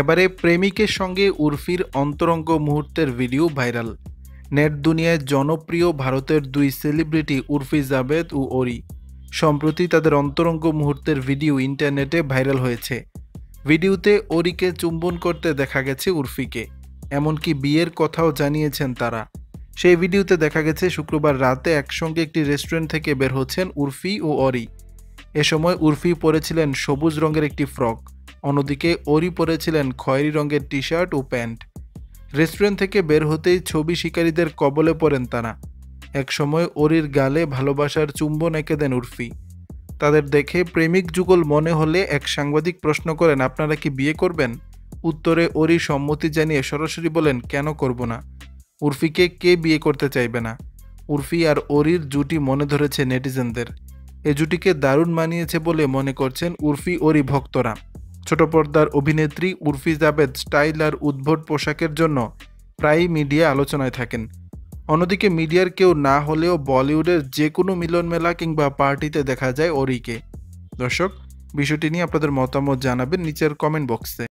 এবারে প্রেমিকের সঙ্গে উর্ফির অন্তরঙ্গ মুহূর্তের ভিডিও ভাইরাল। নেট দুনিয়ায় জনপ্রিয় ভারতের দুই সেলিব্রিটি উর্ফি জাবেদ ও অরি সম্প্রতি তাদের অন্তরঙ্গ মুহূর্তের ভিডিও ইন্টারনেটে ভাইরাল হয়েছে। ভিডিওতে অরিকে চুম্বন করতে দেখা গেছে উর্ফিকে, এমনকি বিয়ের কথাও জানিয়েছেন তারা। সেই ভিডিওতে দেখা গেছে শুক্রবার রাতে একসঙ্গে একটি রেস্টুরেন্ট থেকে বের হচ্ছেন উর্ফি ও অরি। এ সময় উর্ফি পরেছিলেন সবুজ রঙের একটি ফ্রক, অন্যদিকে অরি পরেছিলেন খয়েরি রঙের টি শার্ট ও প্যান্ট। রেস্টুরেন্ট থেকে বের হতেই ছবি শিকারীদের কবলে পড়েন তারা। একসময় অরির গালে ভালোবাসার চুম্বন এঁকে দেন উর্ফি। তাদের দেখে প্রেমিক যুগল মনে হলে এক সাংবাদিক প্রশ্ন করেন, আপনারা কি বিয়ে করবেন? উত্তরে অরি সম্মতি জানিয়ে সরাসরি বলেন, কেন করব না? উর্ফিকে কে বিয়ে করতে চাইবে না? উর্ফি আর অরির জুটি মনে ধরেছে নেটিজেনদের। এ জুটিকে দারুণ মানিয়েছে বলে মনে করছেন উর্ফি অরি ভক্তরা। ছোট পর্দার অভিনেত্রী উর্ফি জাবেদ স্টাইল আর উদ্ভট পোশাকের জন্য প্রায়ই মিডিয়া আলোচনায় থাকেন। অন্যদিকে মিডিয়ার কেউ না হলেও বলিউডের যে কোনো মিলন মেলা কিংবা পার্টিতে দেখা যায় অরিকে। দর্শক, বিষয়টি নিয়ে আপনাদের মতামত জানাবেন নিচের কমেন্ট বক্সে।